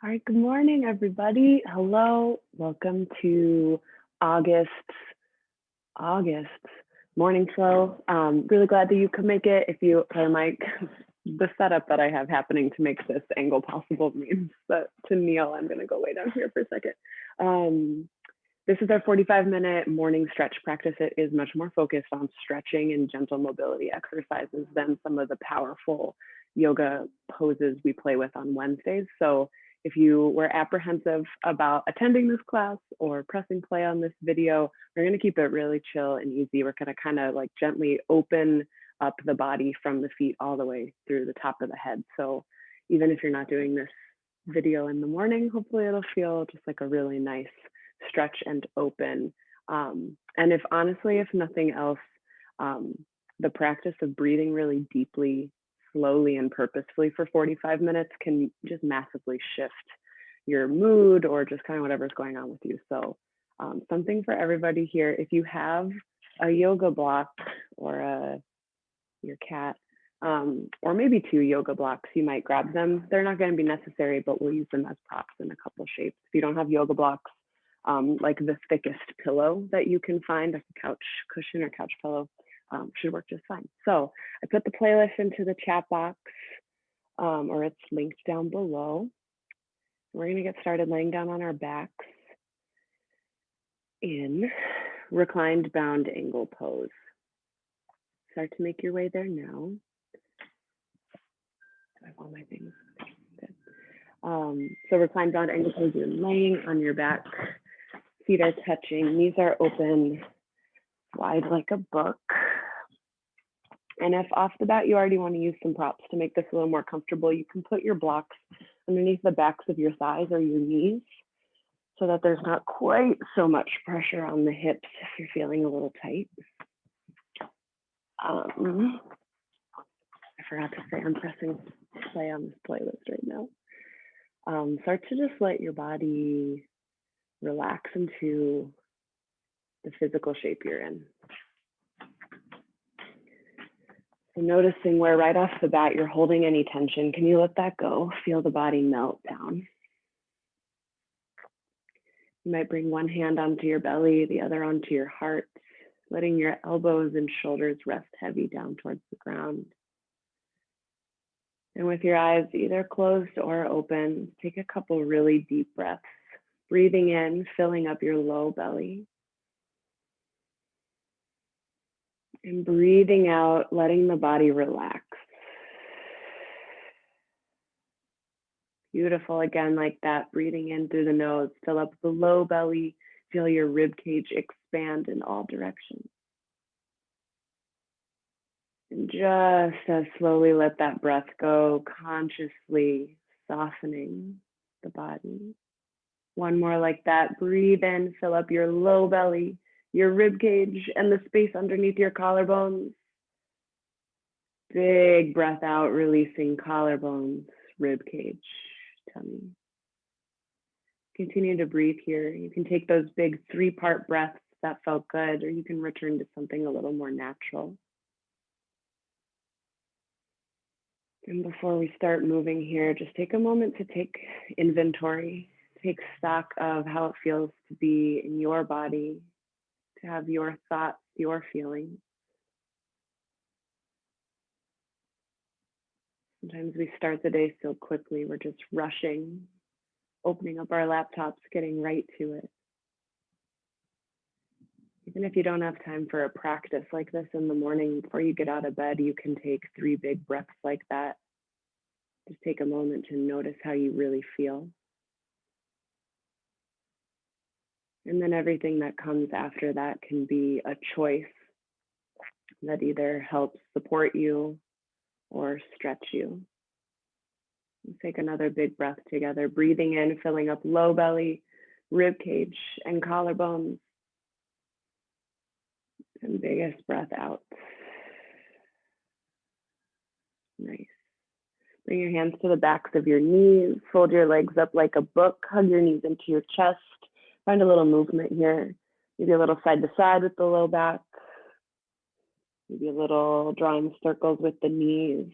All right, good morning, everybody. Hello, welcome to August August morning flow. Really glad that you could make it. If you are like the setup that I have happening to make this angle possible means that to kneel, I'm going to go way down here for a second. This is our 45-minute morning stretch practice. It is much more focused on stretching and gentle mobility exercises than some of the powerful yoga poses we play with on Wednesdays. So if you were apprehensive about attending this class or pressing play on this video, we're going to keep it really chill and easy. We're going to kind of like gently open up the body from the feet all the way through the top of the head. So even if you're not doing this video in the morning, hopefully it'll feel just like a really nice stretch and open. And if honestly, if nothing else, the practice of breathing really deeply, slowly, and purposefully for 45 minutes can just massively shift your mood or just kind of whatever's going on with you. So something for everybody here. If you have a yoga block or your cat, or maybe two yoga blocks, you might grab them. They're not going to be necessary, but we'll use them as props in a couple shapes. If you don't have yoga blocks, like the thickest pillow that you can find, like a couch cushion or couch pillow, should work just fine. So I put the playlist into the chat box, or it's linked down below. We're going to get started laying down on our backs in reclined bound angle pose. Start to make your way there now. I have all my things. Good. So reclined bound angle pose, you're laying on your back. Feet are touching, knees are open, wide like a book. And if off the bat you already want to use some props to make this a little more comfortable, you can put your blocks underneath the backs of your thighs or your knees so that there's not quite so much pressure on the hips if you're feeling a little tight. I forgot to say I'm pressing play on this playlist right now. Start to just let your body relax into the physical shape you're in. So noticing where right off the bat you're holding any tension, can you let that go? Feel the body melt down. You might bring one hand onto your belly, the other onto your heart, letting your elbows and shoulders rest heavy down towards the ground. And with your eyes either closed or open, take a couple really deep breaths, breathing in, filling up your low belly. And breathing out, letting the body relax. Beautiful, again, like that, breathing in through the nose, fill up the low belly, feel your rib cage expand in all directions. And just as slowly let that breath go, consciously softening the body. One more like that, breathe in, fill up your low belly, your rib cage, and the space underneath your collarbones. Big breath out, releasing collarbones, rib cage, tummy. Continue to breathe here. You can take those big 3-part breaths that felt good, or you can return to something a little more natural. And before we start moving here, just take a moment to take inventory, take stock of how it feels to be in your body, to have your thoughts, your feelings. Sometimes we start the day so quickly, we're just rushing, opening up our laptops, getting right to it. Even if you don't have time for a practice like this in the morning, before you get out of bed, you can take 3 big breaths like that. Just take a moment to notice how you really feel. And then everything that comes after that can be a choice that either helps support you or stretch you. Take another big breath together, breathing in, filling up low belly, rib cage, and collarbones. And biggest breath out. Nice. Bring your hands to the backs of your knees, fold your legs up like a book, hug your knees into your chest. Find a little movement here. Maybe a little side to side with the low back. Maybe a little drawing circles with the knees.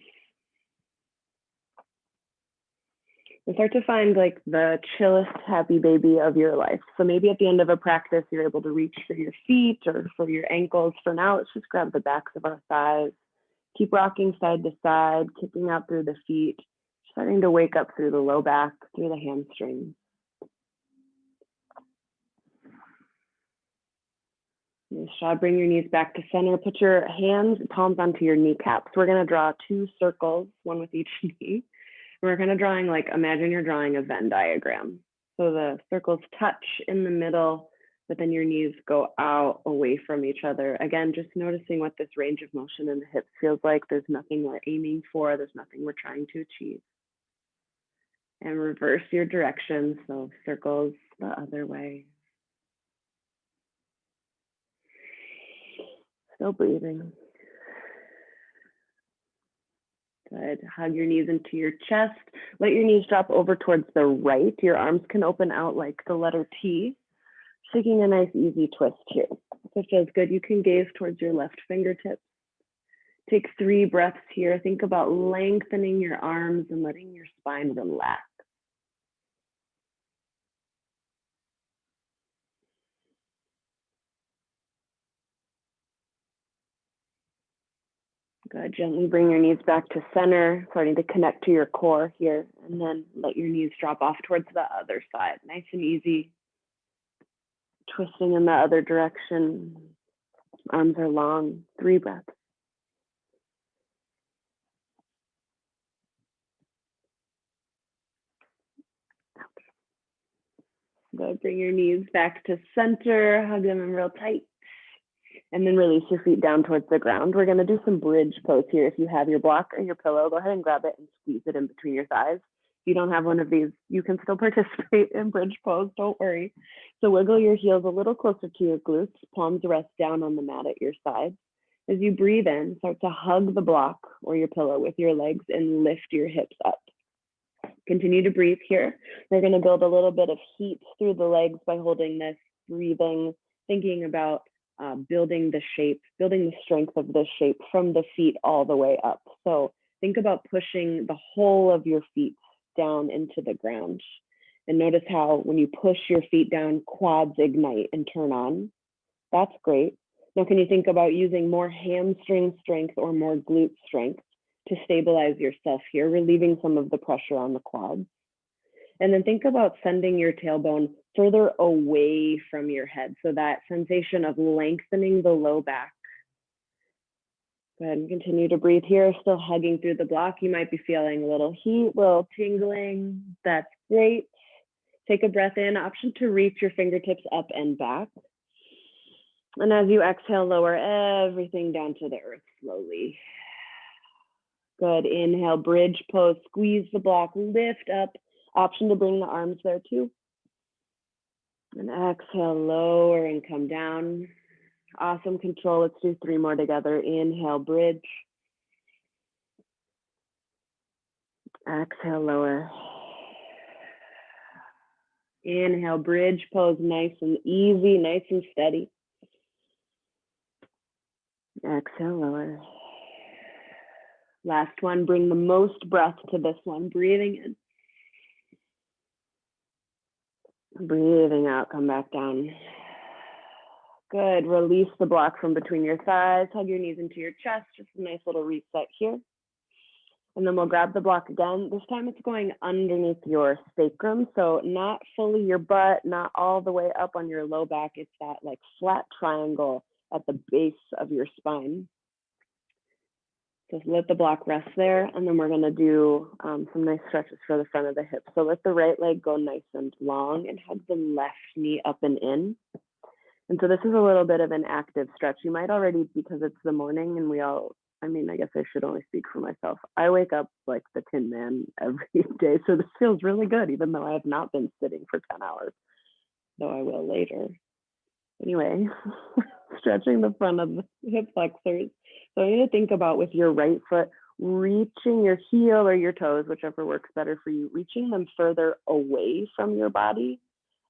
And start to find like the chillest happy baby of your life. So maybe at the end of a practice, you're able to reach for your feet or for your ankles. For now, let's just grab the backs of our thighs. Keep rocking side to side, kicking out through the feet, starting to wake up through the low back, through the hamstrings. Nice job. Bring your knees back to center. Put your hands, palms onto your kneecaps. We're going to draw 2 circles, one with each knee. We're kind of drawing like, imagine you're drawing a Venn diagram. So the circles touch in the middle, but then your knees go out away from each other. Again, just noticing what this range of motion in the hips feels like. There's nothing we're aiming for. There's nothing we're trying to achieve. And reverse your direction. So circles the other way. Still breathing. Good. Hug your knees into your chest. Let your knees drop over towards the right. Your arms can open out like the letter T. Taking a nice easy twist here. If it feels good, you can gaze towards your left fingertips. Take 3 breaths here. Think about lengthening your arms and letting your spine relax. Good. Gently bring your knees back to center, starting to connect to your core here, and then let your knees drop off towards the other side. Nice and easy. Twisting in the other direction. Arms are long. 3 breaths. Good. Bring your knees back to center. Hug them in real tight. And then release your feet down towards the ground. We're going to do some bridge pose here. If you have your block or your pillow, go ahead and grab it and squeeze it in between your thighs. If you don't have one of these, you can still participate in bridge pose. Don't worry. So wiggle your heels a little closer to your glutes. Palms rest down on the mat at your sides. As you breathe in, start to hug the block or your pillow with your legs and lift your hips up. Continue to breathe here. We're going to build a little bit of heat through the legs by holding this, breathing, thinking about building the shape, building the strength of this shape from the feet all the way up. So think about pushing the whole of your feet down into the ground. And notice how when you push your feet down, quads ignite and turn on. That's great. Now, can you think about using more hamstring strength or more glute strength to stabilize yourself here, relieving some of the pressure on the quads? And then think about sending your tailbone further away from your head. So that sensation of lengthening the low back. Go ahead and continue to breathe here, still hugging through the block. You might be feeling a little heat, a little tingling. That's great. Take a breath in, option to reach your fingertips up and back. And as you exhale, lower everything down to the earth slowly. Good. Inhale, bridge pose, squeeze the block, lift up. Option to bring the arms there too. And exhale, lower and come down. Awesome control. Let's do 3 more together. Inhale, bridge. Exhale, lower. Inhale, bridge pose, nice and easy, nice and steady. Exhale, lower. Last one, bring the most breath to this one. Breathing in. Breathing out, come back down. Good, release the block from between your thighs, hug your knees into your chest, just a nice little reset here. And then we'll grab the block again. This time it's going underneath your sacrum, so not fully your butt, not all the way up on your low back. It's that like flat triangle at the base of your spine. Just let the block rest there, and then we're gonna do some nice stretches for the front of the hips. So let the right leg go nice and long and hug the left knee up and in. And so this is a little bit of an active stretch. You might already, because it's the morning and I guess I should only speak for myself. I wake up like the Tin Man every day. So this feels really good, even though I have not been sitting for 10 hours, though I will later. Anyway, stretching the front of the hip flexors. So I need to think about with your right foot, reaching your heel or your toes, whichever works better for you, reaching them further away from your body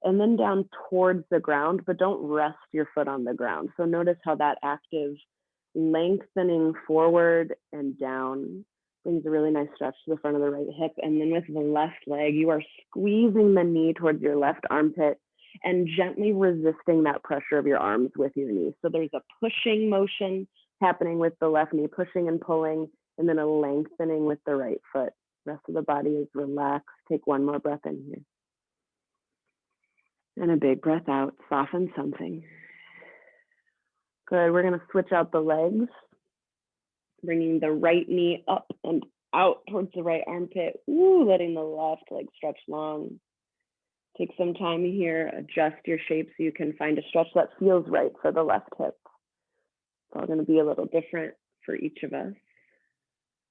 and then down towards the ground, but don't rest your foot on the ground. So notice how that active lengthening forward and down Brings a really nice stretch to the front of the right hip. And then with the left leg, you are squeezing the knee towards your left armpit and gently resisting that pressure of your arms with your knee. So there's a pushing motion happening with the left knee, pushing and pulling, and then a lengthening with the right foot. Rest of the body is relaxed. Take one more breath in here. And a big breath out, soften something. Good, we're gonna switch out the legs, bringing the right knee up and out towards the right armpit. Ooh, letting the left leg stretch long. Take some time here, adjust your shape so you can find a stretch that feels right for the left hip. It's all gonna be a little different for each of us.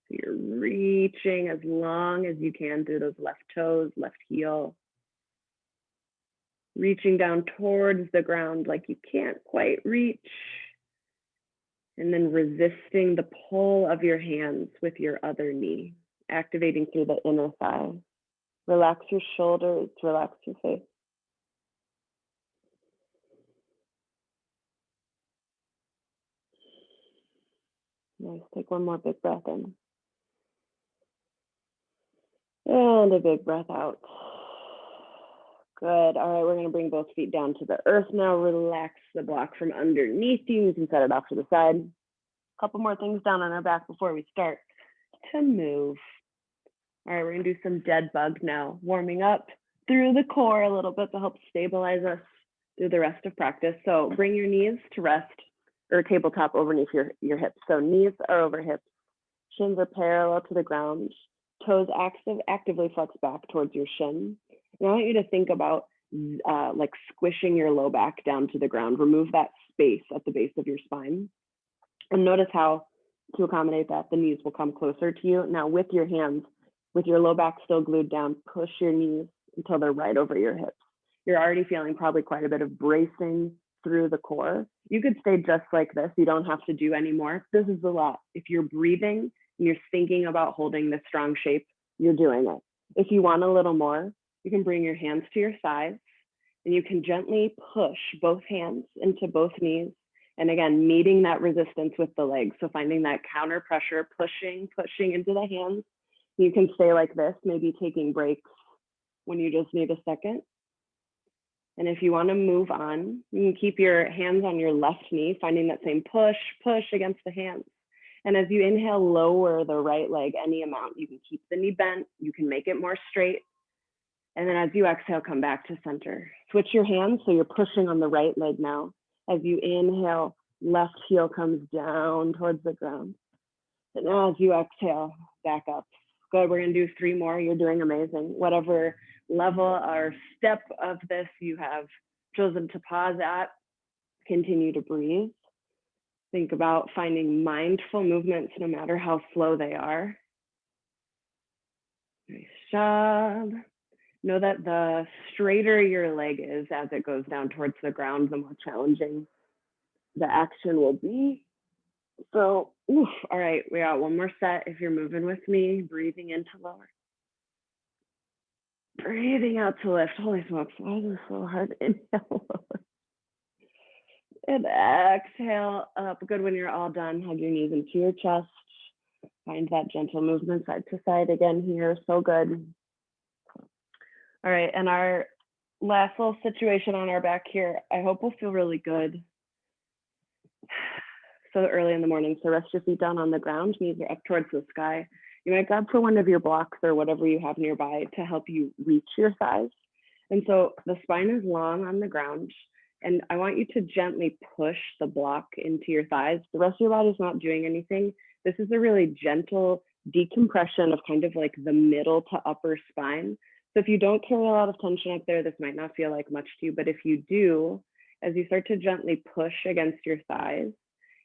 So you're reaching as long as you can through those left toes, left heel. Reaching down towards the ground like you can't quite reach. And then resisting the pull of your hands with your other knee, activating through the inner thigh. Relax your shoulders, relax your face. Nice, take one more big breath in. And a big breath out. Good, all right, we're gonna bring both feet down to the earth now. Relax the block from underneath you. You can set it off to the side. A couple more things down on our back before we start to move. All right, we're gonna do some dead bug now, warming up through the core a little bit to help stabilize us through the rest of practice. So bring your knees to rest or tabletop underneath your hips. So knees are over hips, shins are parallel to the ground, toes actively flex back towards your shin. And I want you to think about like squishing your low back down to the ground. Remove that space at the base of your spine. And notice how, to accommodate that, the knees will come closer to you. Now with your hands, with your low back still glued down, push your knees until they're right over your hips. You're already feeling probably quite a bit of bracing through the core. You could stay just like this. You don't have to do any more. This is a lot. If you're breathing and you're thinking about holding this strong shape, you're doing it. If you want a little more, you can bring your hands to your sides and you can gently push both hands into both knees. And again, meeting that resistance with the legs. So finding that counter pressure, pushing into the hands. You can stay like this, maybe taking breaks when you just need a second. And if you want to move on, you can keep your hands on your left knee, finding that same push against the hands. And as you inhale, lower the right leg any amount. You can keep the knee bent, you can make it more straight. And then as you exhale, come back to center. Switch your hands so you're pushing on the right leg now. As you inhale, left heel comes down towards the ground. And now as you exhale, back up. Good, we're gonna do 3 more. You're doing amazing. Whatever level or step of this you have chosen to pause at, continue to breathe. Think about finding mindful movements no matter how slow they are. Nice job. Know that the straighter your leg is as it goes down towards the ground, the more challenging the action will be. So, all right, we got one more set. If you're moving with me, breathing in to lower. Breathing out to lift. Holy smokes, why is this so hard? Inhale, lower. And exhale up. Good, when you're all done, hug your knees into your chest. Find that gentle movement side to side again here, so good. All right, and our last little situation on our back here, I hope will feel really good. So early in the morning, so rest your feet down on the ground, knees are up towards the sky. You might grab for one of your blocks or whatever you have nearby to help you reach your thighs. And so the spine is long on the ground, and I want you to gently push the block into your thighs. The rest of your body is not doing anything. This is a really gentle decompression of kind of like the middle to upper spine. So if you don't carry a lot of tension up there, this might not feel like much to you, but if you do, as you start to gently push against your thighs,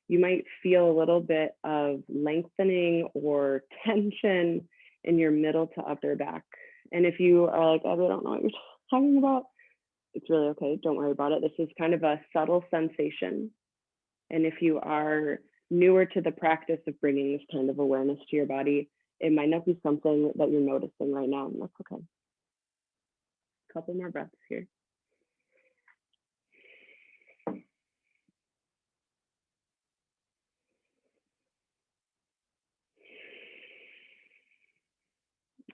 you might feel a little bit of lengthening or tension in your middle to upper back. And if you are like, I don't know what you're talking about, it's really okay. Don't worry about it. This is kind of a subtle sensation. And if you are newer to the practice of bringing this kind of awareness to your body, it might not be something that you're noticing right now, and that's okay. Couple more breaths here.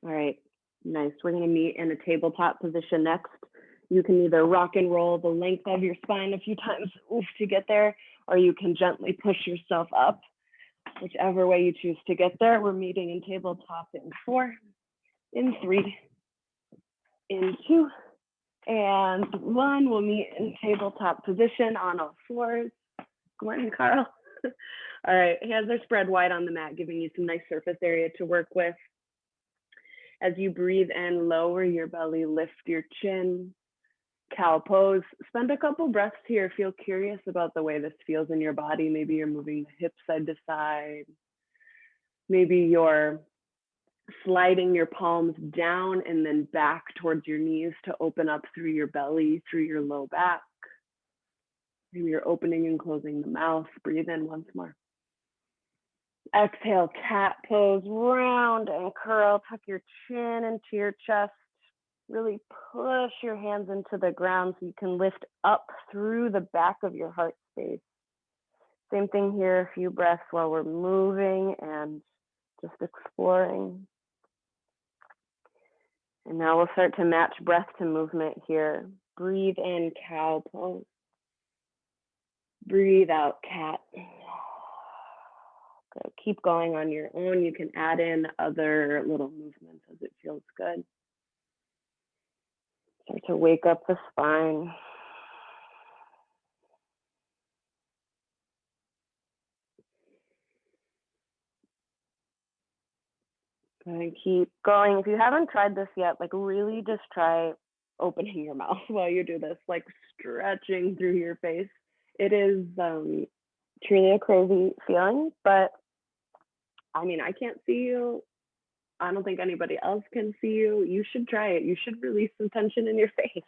All right, nice. We're gonna meet in a tabletop position next. You can either rock and roll the length of your spine a few times to get there, or you can gently push yourself up. Whichever way you choose to get there. We're meeting in tabletop in 4, in 3, in 2, and 1. We'll meet in tabletop position on all 4s. Good morning, Carl. All right, hands are spread wide on the mat, giving you some nice surface area to work with. As you breathe in, lower your belly, lift your chin, cow pose. Spend a couple breaths here. Feel curious about the way this feels in your body. Maybe you're moving the hips side to side. Maybe you're sliding your palms down and then back towards your knees to open up through your belly, through your low back. Maybe you're opening and closing the mouth. Breathe in once more. Exhale, cat pose, round and curl. Tuck your chin into your chest. Really push your hands into the ground so you can lift up through the back of your heart space. Same thing here, a few breaths while we're moving and just exploring. And now we'll start to match breath to movement here. Breathe in, cow pose. Breathe out, cat. Good. Keep going on your own. You can add in other little movements as it feels good. Start to wake up the spine. And keep going. If you haven't tried this yet, like really just try opening your mouth while you do this, like stretching through your face. It is truly a crazy feeling, but I mean, I can't see you. I don't think anybody else can see you. You should try it. You should release some tension in your face.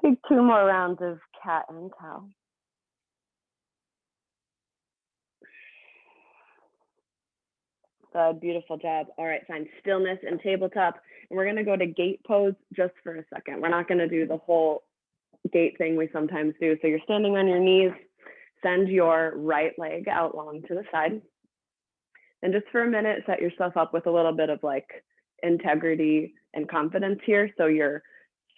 Take 2 more rounds of cat and cow. Good, beautiful job. All right, find stillness and tabletop. And we're gonna go to gate pose just for a second. We're not gonna do the whole gate thing we sometimes do. So you're standing on your knees, send your right leg out long to the side. And just for a minute, set yourself up with a little bit of like integrity and confidence here. So you're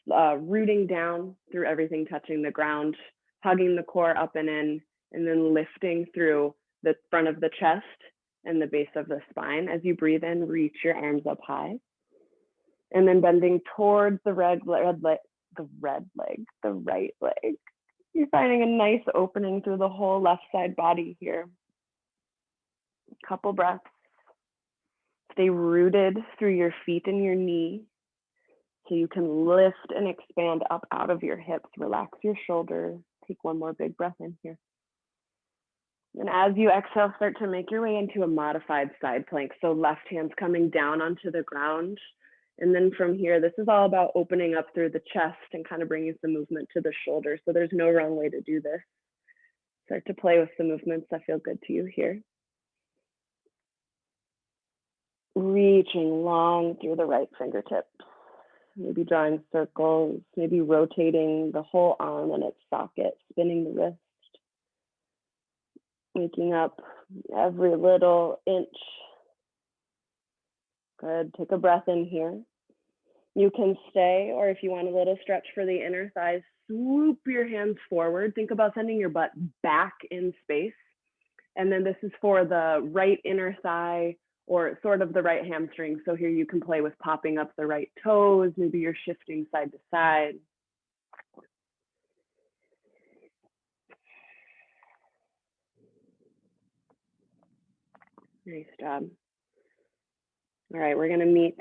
rooting down through everything touching the ground, hugging the core up and in, and then lifting through the front of the chest and the base of the spine. As you breathe in, reach your arms up high. And then bending towards the right leg. You're finding a nice opening through the whole left side body here. Couple breaths. Stay rooted through your feet and your knee so you can lift and expand up out of your hips. Relax your shoulders. Take 1 more big breath in here. And as you exhale, start to make your way into a modified side plank. So left hand's coming down onto the ground. And then from here, this is all about opening up through the chest and kind of bringing some movement to the shoulders. So there's no wrong way to do this. Start to play with the movements that feel good to you here. Reaching long through the right fingertips. Maybe drawing circles, maybe rotating the whole arm in its socket, spinning the wrist. Waking up every little inch. Good, take a breath in here. You can stay, or if you want a little stretch for the inner thighs, swoop your hands forward. Think about sending your butt back in space. And then this is for the right inner thigh or sort of the right hamstring. So here you can play with popping up the right toes. Maybe you're shifting side to side. Nice job. All right, we're gonna meet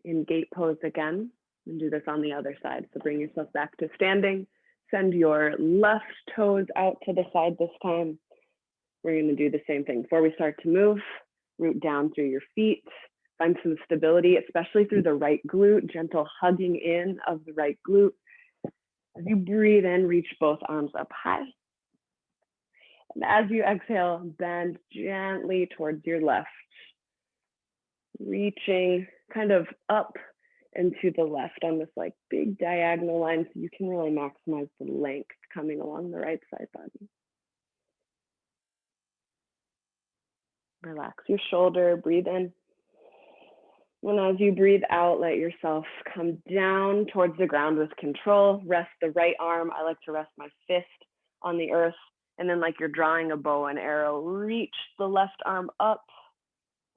in gate pose again and do this on the other side. So bring yourself back to standing. Send your left toes out to the side this time. We're gonna do the same thing. Before we start to move, root down through your feet. Find some stability, especially through the right glute, gentle hugging in of the right glute. As you breathe in, reach both arms up high. And as you exhale, bend gently towards your left. Reaching kind of up and to the left on this like big diagonal line so you can really maximize the length coming along the right side body. Relax your shoulder, breathe in. And as you breathe out, let yourself come down towards the ground with control. Rest the right arm. I like to rest my fist on the earth. And then like you're drawing a bow and arrow, reach the left arm up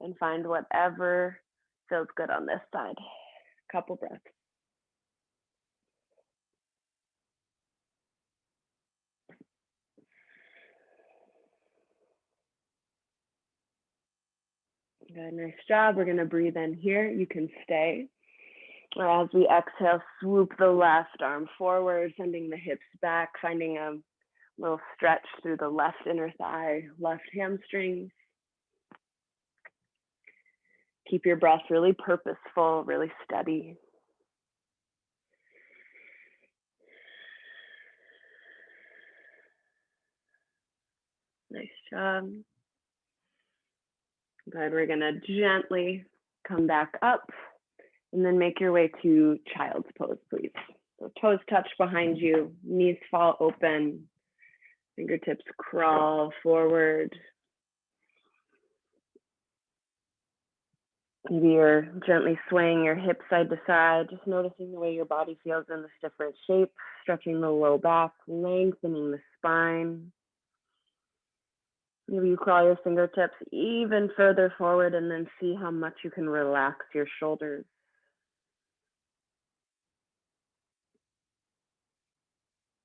and find whatever feels good on this side. Couple breaths. Good, nice job. We're gonna breathe in here. You can stay. Or as we exhale, swoop the left arm forward, sending the hips back, finding a little stretch through the left inner thigh, left hamstring. Keep your breath really purposeful, really steady. Nice job. Good, we're gonna gently come back up and then make your way to child's pose, please. So toes touch behind you, knees fall open, fingertips crawl forward. Maybe you're gently swaying your hips side to side, just noticing the way your body feels in this different shape, stretching the low back, lengthening the spine. Maybe you crawl your fingertips even further forward and then see how much you can relax your shoulders.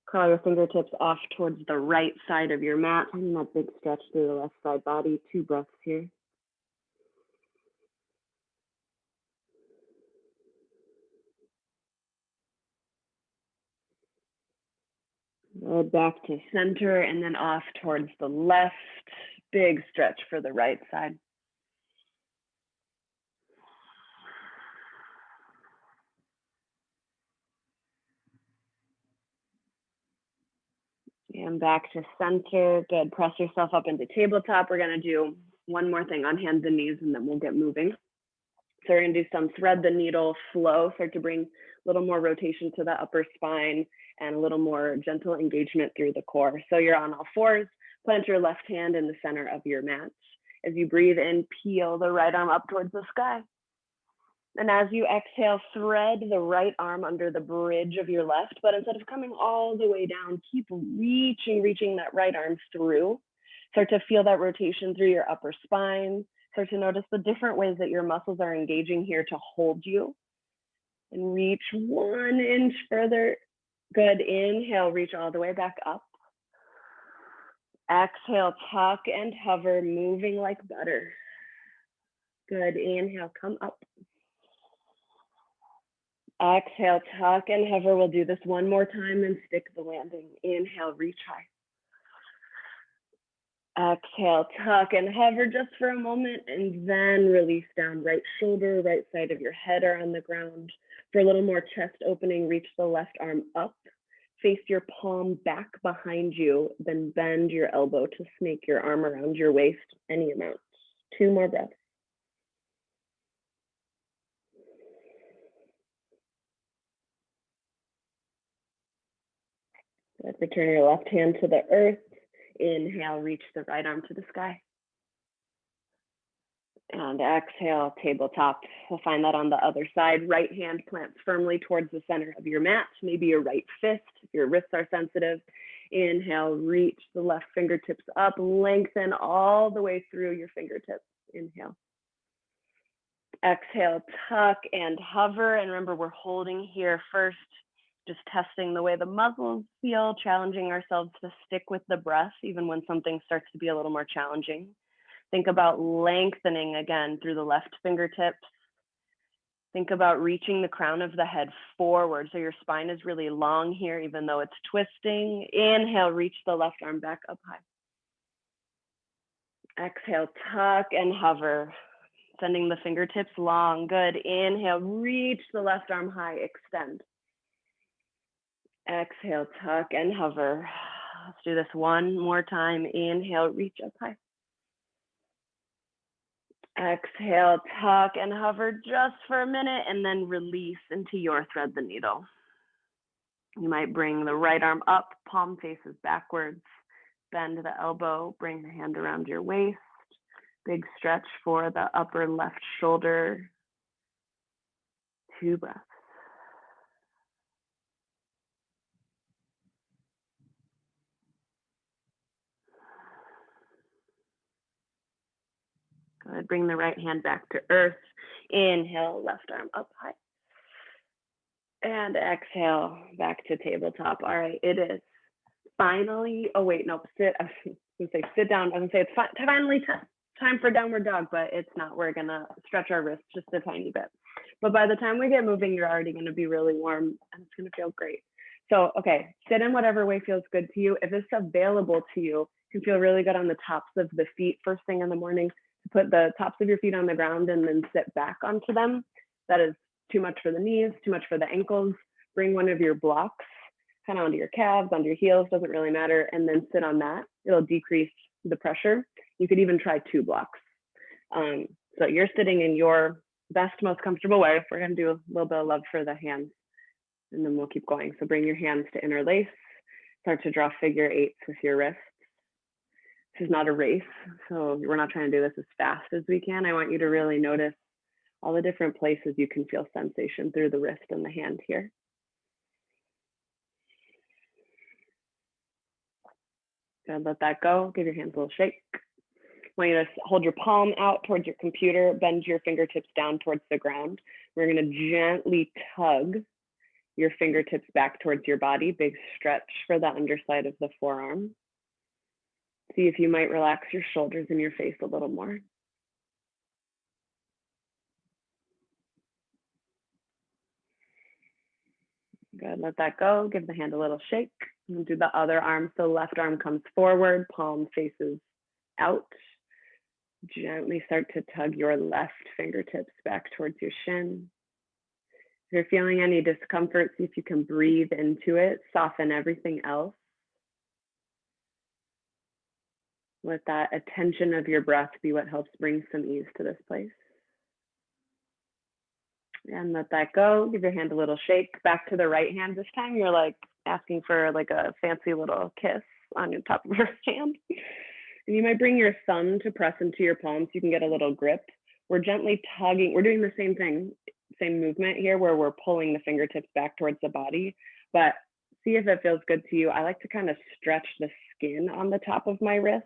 Crawl your fingertips off towards the right side of your mat, and that big stretch through the left side body. 2 breaths here. Back to center and then off towards the left. Big stretch for the right side. And back to center. Good. Press yourself up into tabletop. We're going to do one more thing on hands and knees, and then we'll get moving. So we're going to do some thread the needle flow, start to bring a little more rotation to the upper spine and a little more gentle engagement through the core. So you're on all fours, plant your left hand in the center of your mat. As you breathe in, peel the right arm up towards the sky. And as you exhale, thread the right arm under the bridge of your left, but instead of coming all the way down, keep reaching that right arm through. Start to feel that rotation through your upper spine. Start to notice the different ways that your muscles are engaging here to hold you. And reach 1 inch further. Good. Inhale, reach all the way back up. Exhale, tuck and hover, moving like butter. Good. Inhale, come up. Exhale, tuck and hover. We'll do this one more time and stick the landing. Inhale, reach high. Exhale, tuck and hover just for a moment and then release down. Right shoulder, right side of your head are on the ground. For a little more chest opening, reach the left arm up. Face your palm back behind you, then bend your elbow to snake your arm around your waist, any amount. 2 more breaths. Good. Return your left hand to the earth. Inhale, reach the right arm to the sky. And exhale, tabletop. We'll find that on the other side. Right hand plants firmly towards the center of your mat. Maybe your right fist, if your wrists are sensitive. Inhale, reach the left fingertips up. Lengthen all the way through your fingertips. Inhale. Exhale, tuck and hover. And remember, we're holding here first, just testing the way the muscles feel, challenging ourselves to stick with the breath, even when something starts to be a little more challenging. Think about lengthening again through the left fingertips. Think about reaching the crown of the head forward. So your spine is really long here, even though it's twisting. Inhale, reach the left arm back up high. Exhale, tuck and hover. Sending the fingertips long. Good. Inhale, reach the left arm high, extend. Exhale, tuck and hover. Let's do this one more time. Inhale, reach up high. Exhale, tuck and hover just for a minute and then release into your thread the needle. You might bring the right arm up, palm faces backwards, bend the elbow, bring the hand around your waist. Big stretch for the upper left shoulder. 2 breaths. Good. Bring the right hand back to earth. Inhale, left arm up high. And exhale, back to tabletop. All right, it is finally, oh wait, nope, sit. I was gonna say sit down. I was gonna say it's finally time for downward dog, but it's not. We're gonna stretch our wrists just a tiny bit. But by the time we get moving, you're already gonna be really warm and it's gonna feel great. So, okay, sit in whatever way feels good to you. If it's available to you, you can feel really good on the tops of the feet first thing in the morning. Put the tops of your feet on the ground and then sit back onto them. That is too much for the knees, too much for the ankles. Bring one of your blocks kind of onto your calves, onto your heels, doesn't really matter, and then sit on that. It'll decrease the pressure. You could even try 2 blocks. So you're sitting in your best, most comfortable way. We're gonna do a little bit of love for the hands, and then we'll keep going. So bring your hands to interlace, start to draw figure 8s with your wrists. This is not a race, so we're not trying to do this as fast as we can. I want you to really notice all the different places you can feel sensation through the wrist and the hand here. Good, let that go. Give your hands a little shake. I want you to hold your palm out towards your computer, bend your fingertips down towards the ground. We're gonna gently tug your fingertips back towards your body, big stretch for the underside of the forearm. See if you might relax your shoulders and your face a little more. Good, let that go. Give the hand a little shake. And do the other arm. So left arm comes forward, palm faces out. Gently start to tug your left fingertips back towards your shin. If you're feeling any discomfort, see if you can breathe into it, soften everything else. Let that attention of your breath be what helps bring some ease to this place. And let that go. Give your hand a little shake. Back to the right hand. This time you're like asking for like a fancy little kiss on your top of your hand. And you might bring your thumb to press into your palm so you can get a little grip. We're gently tugging. We're doing the same thing, same movement here where we're pulling the fingertips back towards the body, but see if it feels good to you. I like to kind of stretch the skin on the top of my wrist.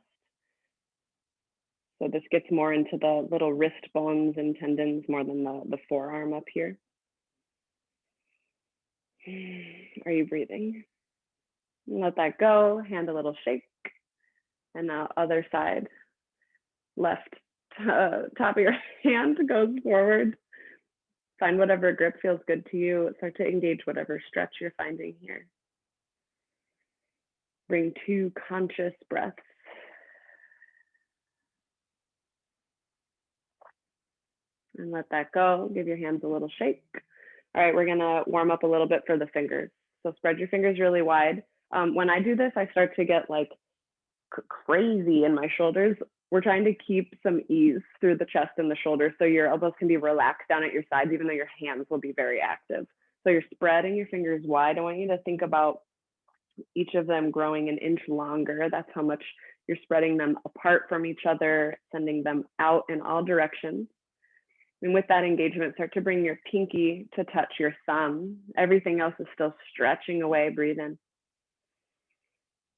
So this gets more into the little wrist bones and tendons more than the forearm up here. Are you breathing? Let that go, hand a little shake. And now other side, left top of your hand goes forward. Find whatever grip feels good to you. Start to engage whatever stretch you're finding here. Bring 2 conscious breaths. And let that go. Give your hands a little shake. All right, we're gonna warm up a little bit for the fingers. So spread your fingers really wide. When I do this, I start to get like crazy in my shoulders. We're trying to keep some ease through the chest and the shoulders so your elbows can be relaxed down at your sides, even though your hands will be very active. So you're spreading your fingers wide. I want you to think about each of them growing an inch longer. That's how much you're spreading them apart from each other, sending them out in all directions. And with that engagement, start to bring your pinky to touch your thumb. Everything else is still stretching away. Breathe in.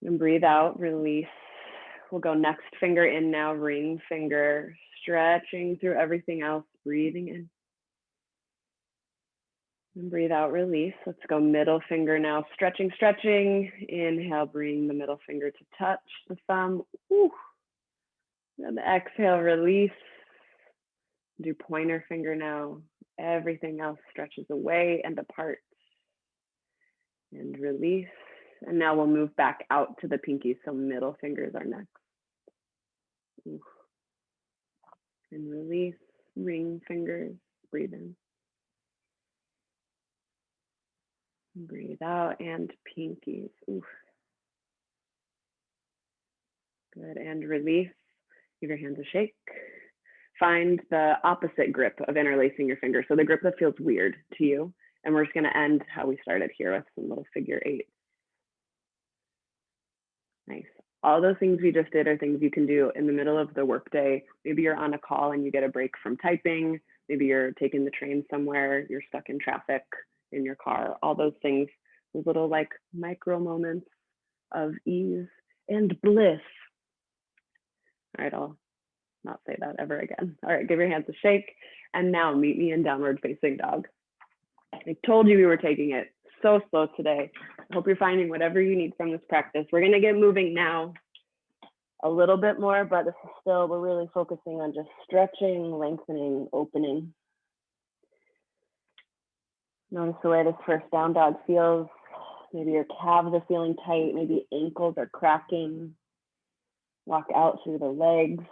And breathe out, release. We'll go next finger in now, ring finger, stretching through everything else, breathing in. And breathe out, release. Let's go middle finger now, stretching, stretching. Inhale, bring the middle finger to touch the thumb. Ooh. And exhale, release. Do pointer finger now. Everything else stretches away and apart. And release. And now we'll move back out to the pinky, so middle fingers are next. Ooh. And release, ring fingers, breathe in. Breathe out and pinkies. Ooh. Good, and release. Give your hands a shake. Find the opposite grip of interlacing your fingers. So the grip that feels weird to you. And we're just gonna end how we started here with some little figure 8. Nice. All those things we just did are things you can do in the middle of the workday. Maybe you're on a call and you get a break from typing, Maybe you're taking the train somewhere, you're stuck in traffic in your car, all those things, those little like micro moments of ease and bliss. All right, I'll not say that ever again. All right, give your hands a shake. And now meet me in downward facing dog. I told you we were taking it so slow today. I hope you're finding whatever you need from this practice. We're gonna get moving now a little bit more, but this is still, we're really focusing on just stretching, lengthening, opening. Notice the way this first down dog feels. Maybe your calves are feeling tight, maybe ankles are cracking. Walk out through the legs.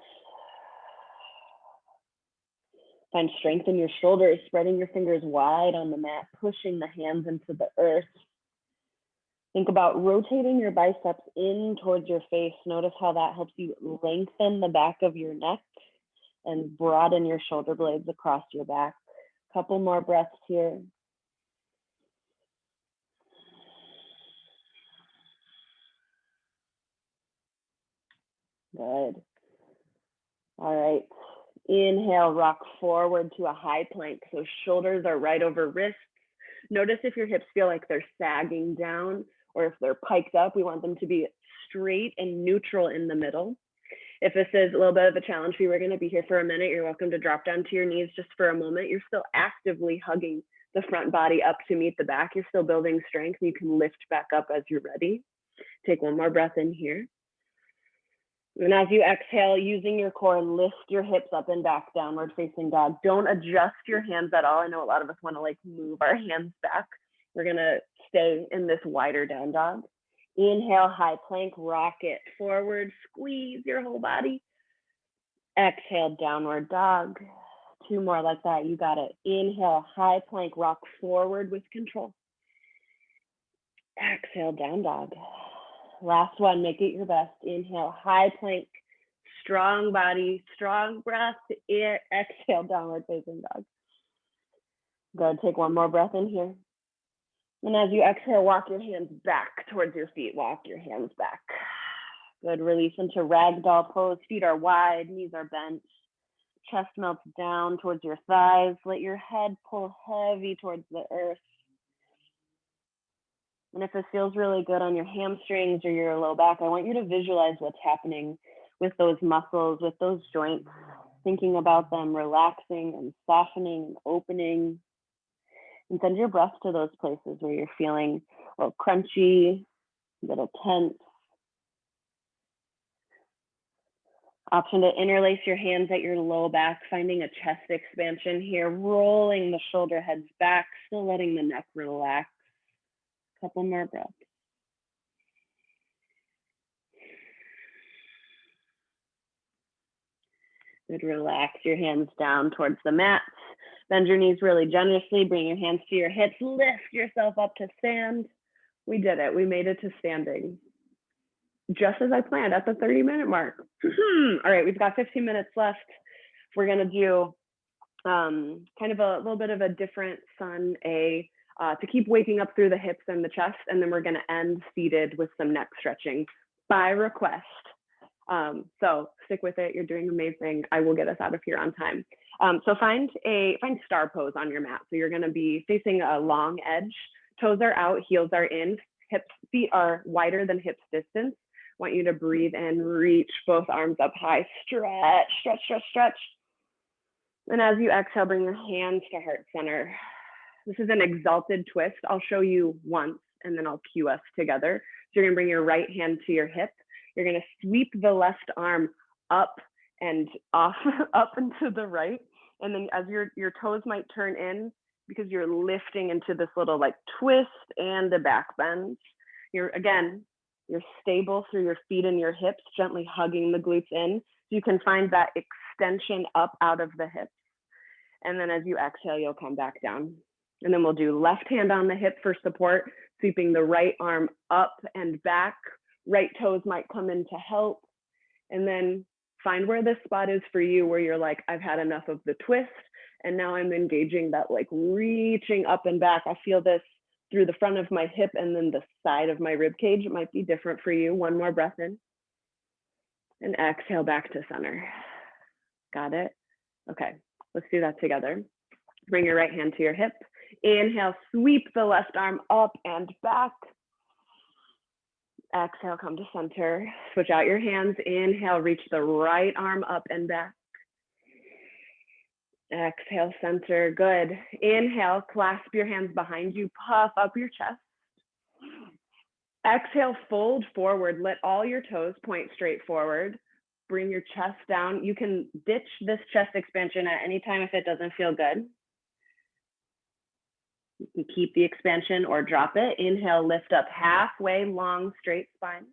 Find strength in your shoulders, spreading your fingers wide on the mat, pushing the hands into the earth. Think about rotating your biceps in towards your face. Notice how that helps you lengthen the back of your neck and broaden your shoulder blades across your back. Couple more breaths here. Good. All right. Inhale, rock forward to a high plank. So shoulders are right over wrists. Notice if your hips feel like they're sagging down or if they're piked up. We want them to be straight and neutral in the middle. If this is a little bit of a challenge for you, we're going to be here for a minute. You're welcome to drop down to your knees just for a moment. You're still actively hugging the front body up to meet the back. You're still building strength. You can lift back up as you're ready. Take one more breath in here. And as you exhale, using your core, lift your hips up and back, downward facing dog. Don't adjust your hands at all. I know a lot of us want to like move our hands back. We're going to stay in this wider down dog. Inhale, high plank, rock it forward, squeeze your whole body. Exhale, downward dog. Two more like that, you got it. Inhale, high plank, rock forward with control. Exhale, down dog. Last one, make it your best. Inhale, high plank, strong body, strong breath. Exhale, downward facing dog. Good, take one more breath in here. And as you exhale, walk your hands back towards your feet. Walk your hands back. Good, release into ragdoll pose. Feet are wide, knees are bent. Chest melts down towards your thighs. Let your head pull heavy towards the earth. And if this feels really good on your hamstrings or your low back, I want you to visualize what's happening with those muscles, with those joints, thinking about them relaxing and softening and opening. And send your breath to those places where you're feeling a little crunchy, a little tense. Option to interlace your hands at your low back, finding a chest expansion here, rolling the shoulder heads back, still letting the neck relax. Couple more breaths. Good, relax your hands down towards the mat. Bend your knees really generously. Bring your hands to your hips. Lift yourself up to stand. We did it. We made it to standing. Just as I planned at the 30-minute mark. All right, we've got 15 minutes left. We're going to do kind of a little bit of a different sun A to keep waking up through the hips and the chest. And then we're going to end seated with some neck stretching by request. So stick with it. You're doing amazing. I will get us out of here on time. So find star pose on your mat. So you're going to be facing a long edge. Toes are out, heels are in, feet are wider than hips distance. I want you to breathe in, reach both arms up high, stretch, stretch, stretch, stretch. And as you exhale, bring your hands to heart center. This is an exalted twist. I'll show you once and then I'll cue us together. So you're gonna bring your right hand to your hip. You're gonna sweep the left arm up and off, up and to the right. And then as your toes might turn in because you're lifting into this little like twist and a back bend. You're stable through your feet and your hips, gently hugging the glutes in. So you can find that extension up out of the hips. And then as you exhale, you'll come back down. And then we'll do left hand on the hip for support, sweeping the right arm up and back. Right toes might come in to help. And then find where this spot is for you, where you're like, I've had enough of the twist. And now I'm engaging that like reaching up and back. I feel this through the front of my hip and then the side of my rib cage. It might be different for you. One more breath in. And exhale back to center. Got it? Okay. Let's do that together. Bring your right hand to your hip. Inhale, sweep the left arm up and back. Exhale, come to center. Switch out your hands. Inhale, reach the right arm up and back. Exhale, center. Good. Inhale, clasp your hands behind you. Puff up your chest. Exhale, fold forward. Let all your toes point straight forward. Bring your chest down. You can ditch this chest expansion at any time if it doesn't feel good. You can keep the expansion or drop it. Inhale, lift up halfway, long, straight spine.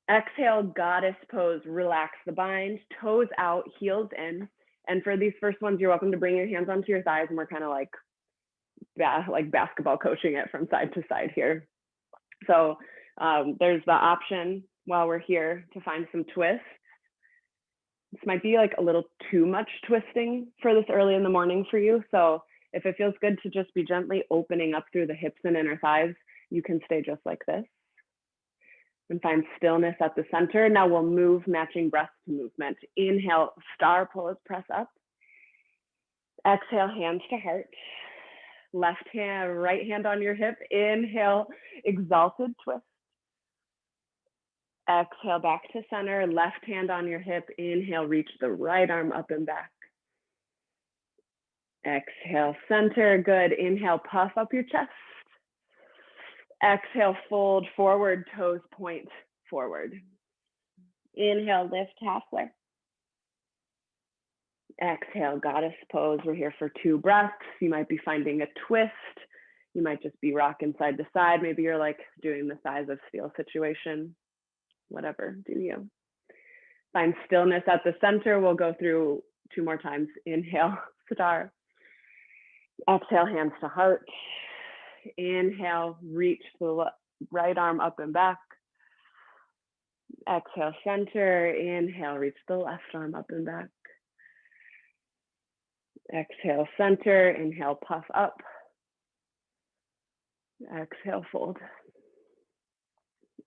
Exhale, goddess pose. Relax the bind, toes out, heels in. And for these first ones, you're welcome to bring your hands onto your thighs, and we're kind of like basketball coaching it from side to side here. So there's the option while we're here to find some twists. This might be like a little too much twisting for this early in the morning for you. So if it feels good to just be gently opening up through the hips and inner thighs, you can stay just like this. And find stillness at the center. Now we'll move matching breath to movement. Inhale, star pose, press up. Exhale, hands to heart. Left hand, right hand on your hip. Inhale, exalted twist. Exhale, back to center. Left hand on your hip. Inhale, reach the right arm up and back. Exhale, center. Good. Inhale, puff up your chest. Exhale, fold forward, toes point forward. Inhale, lift halfway. Exhale, goddess pose. We're here for 2 breaths. You might be finding a twist. You might just be rocking side to side. Maybe you're like doing the thighs of steel situation. Whatever, do you. Find stillness at the center. We'll go through 2 more times. Inhale, star. Exhale, hands to heart. Inhale, reach the right arm up and back. Exhale, center. Inhale, reach the left arm up and back. Exhale, center. Inhale, puff up. Exhale, fold.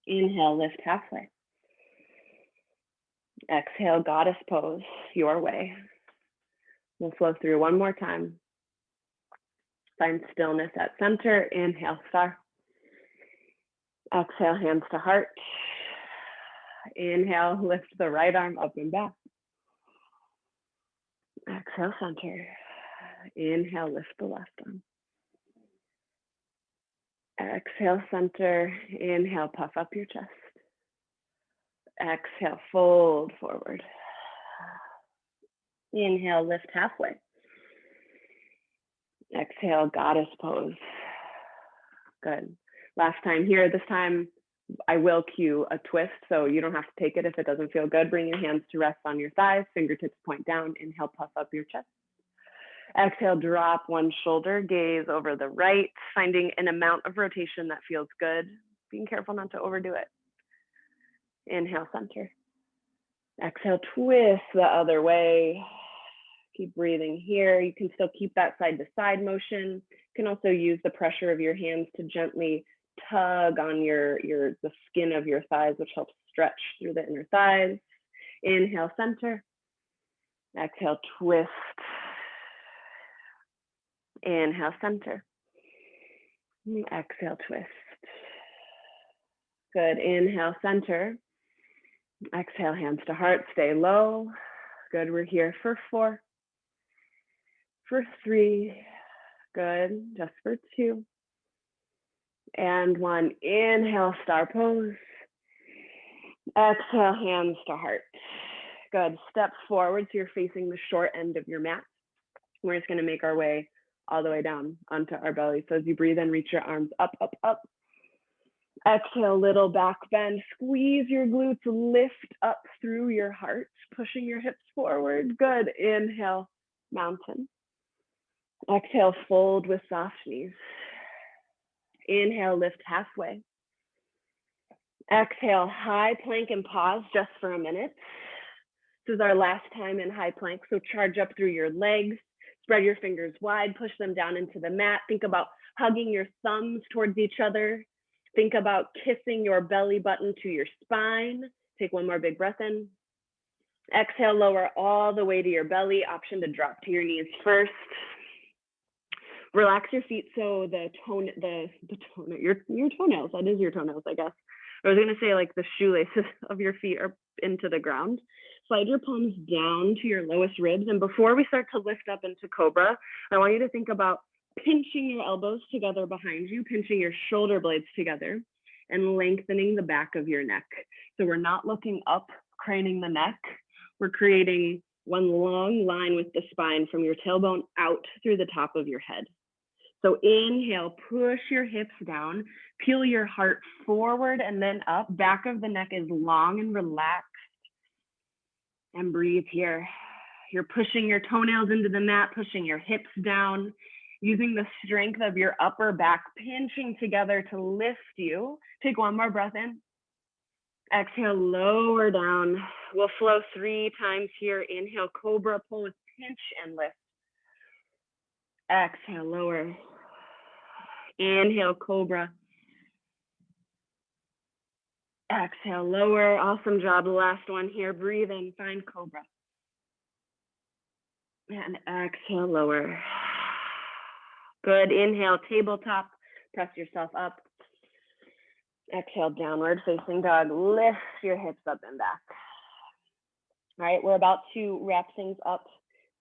Inhale, lift halfway. Exhale, goddess pose, your way. We'll flow through 1 more time. Find stillness at center. Inhale, star. Exhale, hands to heart. Inhale, lift the right arm up and back. Exhale, center. Inhale, lift the left arm. Exhale, center. Inhale, puff up your chest. Exhale, fold forward. Inhale, lift halfway. Exhale, goddess pose. Good. Last time here. This time I will cue a twist, so you don't have to take it if it doesn't feel good. Bring your hands to rest on your thighs, fingertips point down. Inhale, puff up your chest. Exhale, drop one shoulder, gaze over the right, finding an amount of rotation that feels good. Being careful not to overdo it. Inhale, center. Exhale, twist the other way. Keep breathing here. You can still keep that side to side motion. You can also use the pressure of your hands to gently tug on the skin of your thighs, which helps stretch through the inner thighs. Inhale, center. Exhale, twist. Inhale, center. Exhale, twist. Good. Inhale, center. Exhale, hands to heart. Stay low. Good. We're here for 4. For 3. Good. Just for 2. And 1. Inhale, star pose. Exhale, hands to heart. Good. Step forward so you're facing the short end of your mat. We're just going to make our way all the way down onto our belly. So as you breathe in, reach your arms up, up, up. Exhale, little back bend. Squeeze your glutes, lift up through your heart, pushing your hips forward. Good. Inhale, mountain. Exhale, fold with soft knees. Inhale, lift halfway. Exhale, high plank and pause just for a minute. This is our last time in high plank, so charge up through your legs. Spread your fingers wide, push them down into the mat. Think about hugging your thumbs towards each other. Think about kissing your belly button to your spine. Take 1 more big breath in. Exhale, lower all the way to your belly. Option to drop to your knees first. Relax your feet so your toenails, that is your toenails, I guess. I was gonna say like the shoelaces of your feet are into the ground. Slide your palms down to your lowest ribs. And before we start to lift up into Cobra, I want you to think about pinching your elbows together behind you, pinching your shoulder blades together, and lengthening the back of your neck. So we're not looking up, craning the neck. We're creating one long line with the spine from your tailbone out through the top of your head. So inhale, push your hips down, peel your heart forward and then up. Back of the neck is long and relaxed. And breathe here. You're pushing your toenails into the mat, pushing your hips down, using the strength of your upper back, pinching together to lift you. Take one more breath in. Exhale, lower down. We'll flow 3 times here. Inhale, Cobra, pull with pinch and lift. Exhale, lower. Inhale, Cobra. Exhale, lower. Awesome job. Last one here. Breathe in, find Cobra. And exhale, lower. Good. Inhale, tabletop. Press yourself up. Exhale, downward facing dog. Lift your hips up and back. All right, we're about to wrap things up,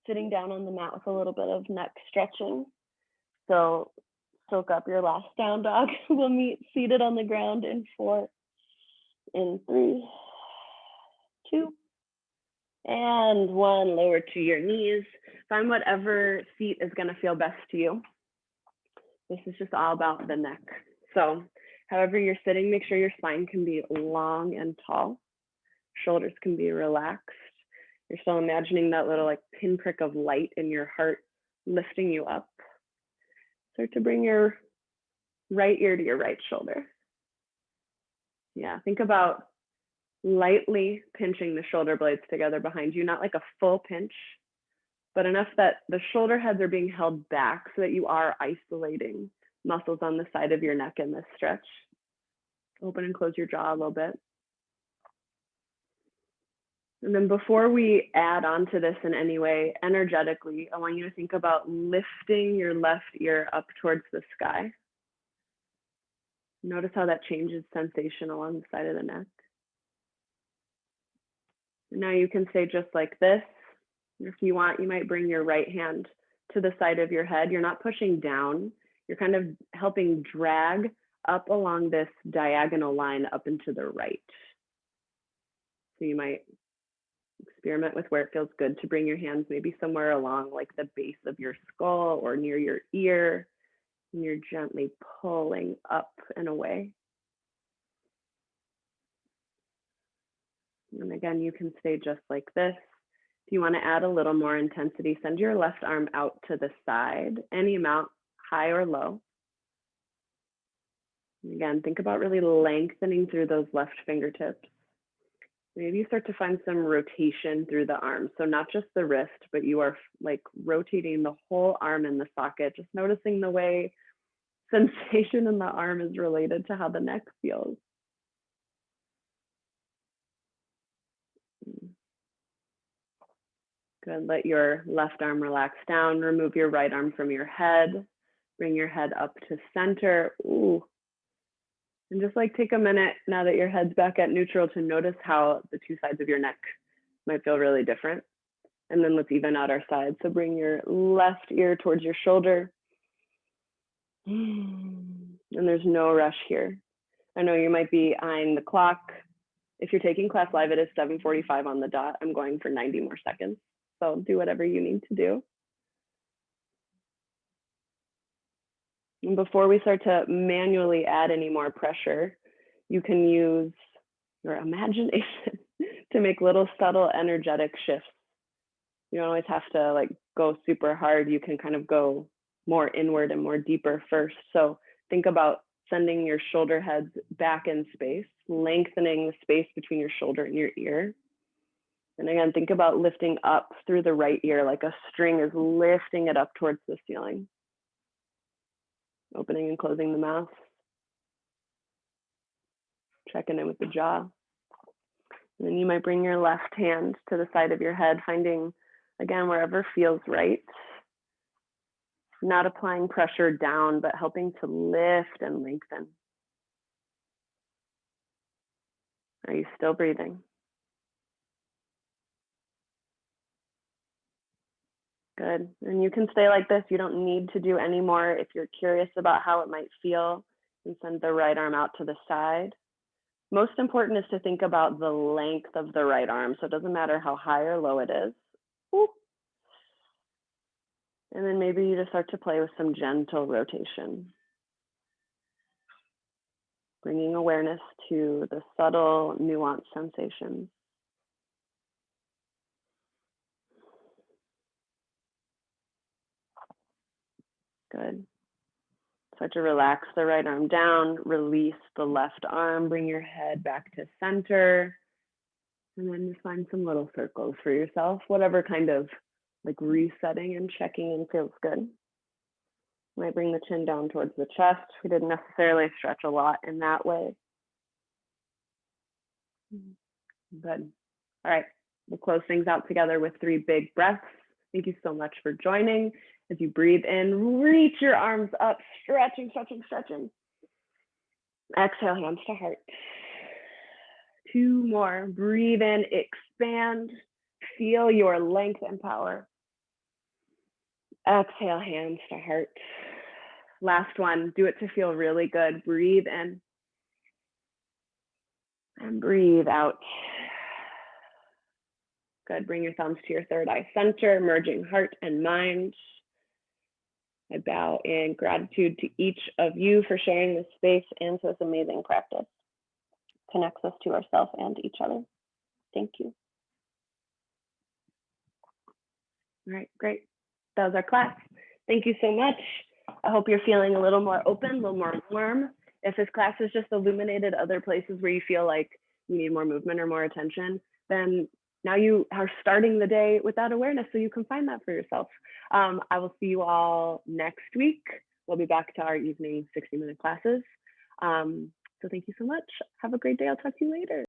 sitting down on the mat with a little bit of neck stretching. So soak up your last down dog. We'll meet seated on the ground in 4, in 3, 2, and 1. Lower to your knees. Find whatever seat is going to feel best to you. This is just all about the neck. So however you're sitting, make sure your spine can be long and tall. Shoulders can be relaxed. You're still imagining that little like pinprick of light in your heart lifting you up. Start to bring your right ear to your right shoulder. Yeah, think about lightly pinching the shoulder blades together behind you, not like a full pinch, but enough that the shoulder heads are being held back so that you are isolating muscles on the side of your neck in this stretch. Open and close your jaw a little bit. And then before we add on to this in any way, energetically, I want you to think about lifting your left ear up towards the sky. Notice how that changes sensation along the side of the neck. And now you can stay just like this. If you want, you might bring your right hand to the side of your head. You're not pushing down. You're kind of helping drag up along this diagonal line up and to the right. So you might experiment with where it feels good to bring your hands maybe somewhere along like the base of your skull or near your ear, and you're gently pulling up and away. And again, you can stay just like this. If you want to add a little more intensity, send your left arm out to the side, any amount, high or low. And again, think about really lengthening through those left fingertips. Maybe you start to find some rotation through the arm. So not just the wrist, but you are like rotating the whole arm in the socket, just noticing the way sensation in the arm is related to how the neck feels. Good, let your left arm relax down, remove your right arm from your head, bring your head up to center. Ooh. And just like take a minute now that your head's back at neutral to notice how the 2 sides of your neck might feel really different. And then let's even out our sides. So bring your left ear towards your shoulder. And there's no rush here. I know you might be eyeing the clock. If you're taking class live, it is 7:45 on the dot. I'm going for 90 more seconds. So do whatever you need to do. And before we start to manually add any more pressure, you can use your imagination to make little subtle energetic shifts. You don't always have to like go super hard. You can kind of go more inward and more deeper first. So think about sending your shoulder heads back in space, lengthening the space between your shoulder and your ear. And again, think about lifting up through the right ear, like a string is lifting it up towards the ceiling. Opening and closing the mouth. Checking in with the jaw. And you might bring your left hand to the side of your head, finding, again, wherever feels right. Not applying pressure down, but helping to lift and lengthen. Are you still breathing? Good. And you can stay like this. You don't need to do any more. If you're curious about how it might feel, you can send the right arm out to the side. Most important is to think about the length of the right arm. So it doesn't matter how high or low it is. Ooh. And then maybe you just start to play with some gentle rotation. Bringing awareness to the subtle, nuanced sensations. Good. Start to relax the right arm down, release the left arm, bring your head back to center, and then just find some little circles for yourself, whatever kind of like resetting and checking in feels good. Might bring the chin down towards the chest. We didn't necessarily stretch a lot in that way. Good. All right, we'll close things out together with 3 big breaths. Thank you so much for joining. As you breathe in, reach your arms up, stretching, stretching, stretching. Exhale, hands to heart. 2 more. Breathe in, expand. Feel your length and power. Exhale, hands to heart. Last one. Do it to feel really good. Breathe in. And breathe out. Good. Bring your thumbs to your third eye center, merging heart and mind. I bow in gratitude to each of you for sharing this space and this amazing practice. Connects us to ourselves and each other. Thank you. All right, great. That was our class. Thank you so much. I hope you're feeling a little more open, a little more warm. If this class has just illuminated other places where you feel like you need more movement or more attention, then now you are starting the day with that awareness, so you can find that for yourself. I will see you all next week. We'll be back to our evening 60-minute classes. So thank you so much. Have a great day. I'll talk to you later.